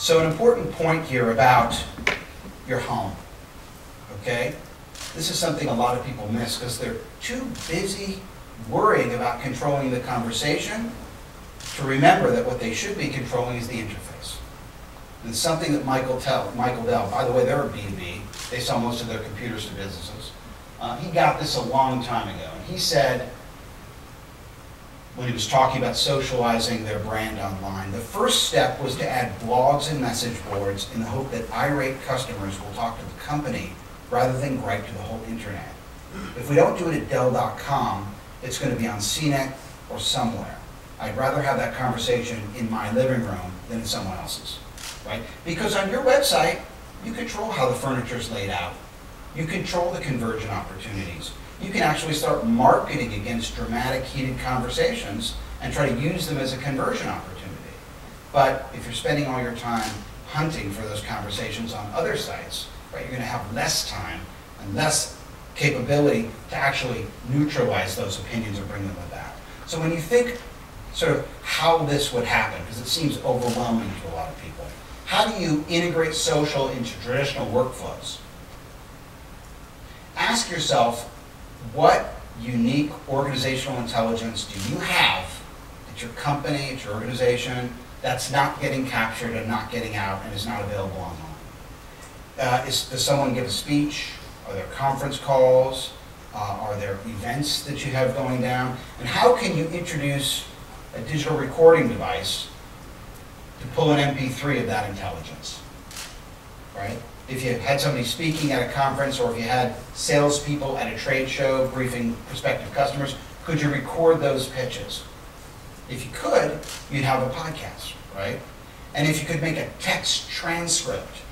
So an important point here about your home, okay? This is something a lot of people miss because they're too busy worrying about controlling the conversation to remember that what they should be controlling is the interface. And it's something that Michael Dell, by the way, they're a B2B, they sell most of their computers to businesses. He got this a long time ago, and he said, when he was talking about socializing their brand online, the first step was to add blogs and message boards in the hope that irate customers will talk to the company rather than gripe to the whole internet. If we don't do it at Dell.com, it's going to be on CNET or somewhere. I'd rather have that conversation in my living room than in someone else's, right? Because on your website, you control how the furniture is laid out. You control the conversion opportunities. You can actually start marketing against dramatic, heated conversations and try to use them as a conversion opportunity. But if you're spending all your time hunting for those conversations on other sites, right, you're going to have less time and less capability to actually neutralize those opinions or bring them about. So when you think sort of how this would happen, because it seems overwhelming to a lot of people, how do you integrate social into traditional workflows? Ask yourself, what unique organizational intelligence do you have at your company, at your organization, that's not getting captured and not getting out and is not available online? Does someone give a speech? Are there conference calls? Are there events that you have going down? And how can you introduce a digital recording device to pull an MP3 of that intelligence, right? If you had somebody speaking at a conference, or if you had salespeople at a trade show briefing prospective customers, could you record those pitches? If you could, you'd have a podcast, right? And if you could make a text transcript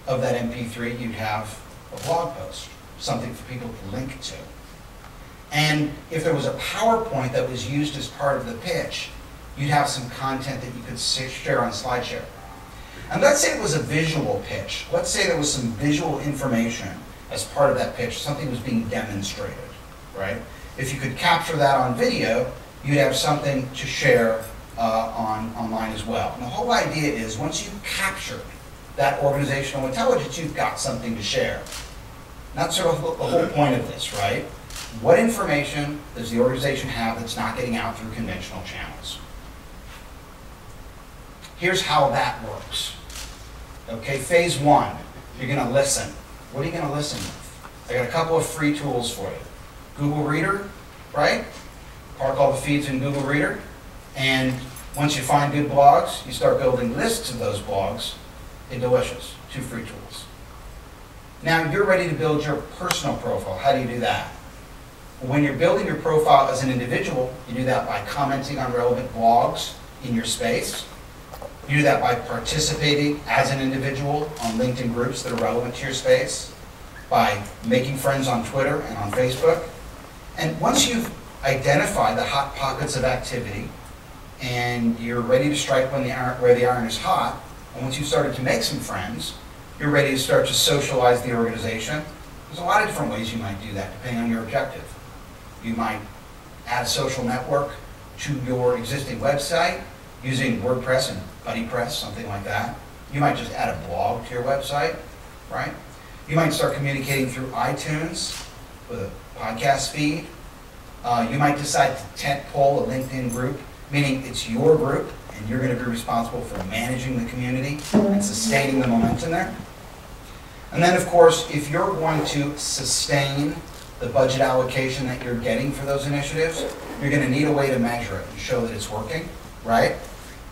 of that MP3, you'd have a blog post, something for people to link to. And if there was a PowerPoint that was used as part of the pitch, you'd have some content that you could share on SlideShare. And let's say it was a visual pitch. Let's say there was some visual information as part of that pitch. Something was being demonstrated, right? If you could capture that on video, you'd have something to share online as well. And the whole idea is, once you've captured that organizational intelligence, you've got something to share. And that's sort of the whole point of this, right? What information does the organization have that's not getting out through conventional channels? Here's how that works. Okay, phase one, you're going to listen. What are you going to listen with? I got a couple of free tools for you. Google Reader, right? Park all the feeds in Google Reader. And once you find good blogs, you start building lists of those blogs in Delicious, 2 free tools. Now you're ready to build your personal profile. How do you do that? When you're building your profile as an individual, you do that by commenting on relevant blogs in your space. You do that by participating as an individual on LinkedIn groups that are relevant to your space, by making friends on Twitter and on Facebook. And once you've identified the hot pockets of activity and you're ready to strike when where the iron is hot, and once you've started to make some friends, you're ready to start to socialize the organization. There's a lot of different ways you might do that depending on your objective. You might add a social network to your existing website using WordPress and BuddyPress, something like that. You might just add a blog to your website, right? You might start communicating through iTunes with a podcast feed. You might decide to tentpole a LinkedIn group, meaning it's your group and you're going to be responsible for managing the community and sustaining the momentum there. And then, of course, if you're going to sustain the budget allocation that you're getting for those initiatives, you're going to need a way to measure it and show that it's working, right?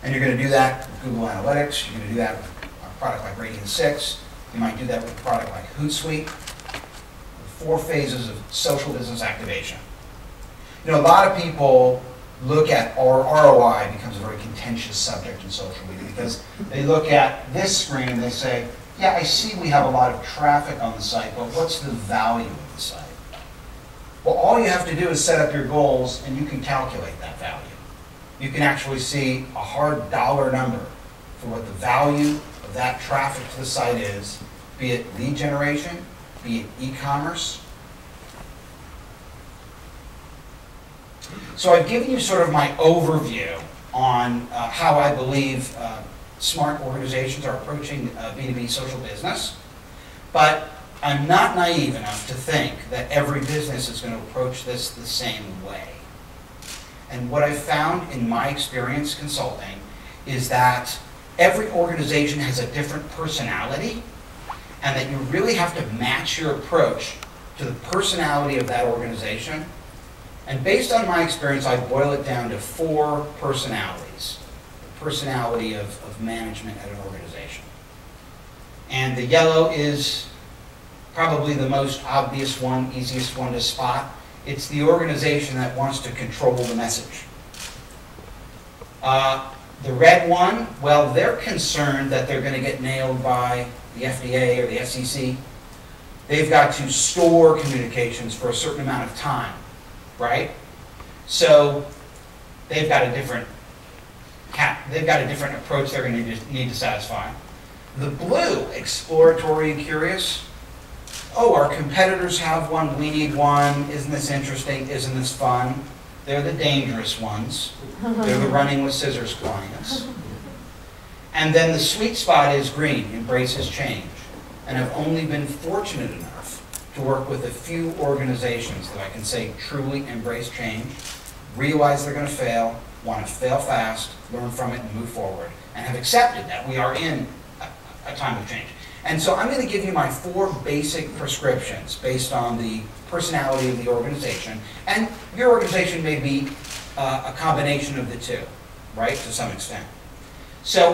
And you're going to do that with Google Analytics. You're going to do that with a product like Radian6. You might do that with a product like Hootsuite. 4 phases of social business activation. You know, a lot of people look at ROI becomes a very contentious subject in social media because they look at this screen and they say, yeah, I see we have a lot of traffic on the site, but what's the value of the site? Well, all you have to do is set up your goals and you can calculate that value. You can actually see a hard dollar number for what the value of that traffic to the site is, be it lead generation, be it e-commerce. So I've given you sort of my overview on how I believe smart organizations are approaching B2B social business, but I'm not naive enough to think that every business is going to approach this the same way. And what I've found in my experience consulting is that every organization has a different personality, and that you really have to match your approach to the personality of that organization. And based on my experience, I boil it down to 4 personalities. The personality of management at an organization. And the yellow is probably the most obvious one, easiest one to spot. It's the organization that wants to control the message. The red one, well, they're concerned that they're going to get nailed by the FDA or the FCC. They've got to store communications for a certain amount of time, right? So they've got a different approach they're going to need to satisfy. The blue, exploratory and curious. Oh, our competitors have one, we need one. Isn't this interesting? Isn't this fun? They're the dangerous ones. They're the running with scissors clients. And then the sweet spot is green, embraces change. And I've only been fortunate enough to work with a few organizations that I can say truly embrace change, realize they're going to fail, want to fail fast, learn from it and move forward, and have accepted that we are in a time of change. And so I'm going to give you my 4 basic prescriptions based on the personality of the organization. And your organization may be a combination of the two, right, to some extent. So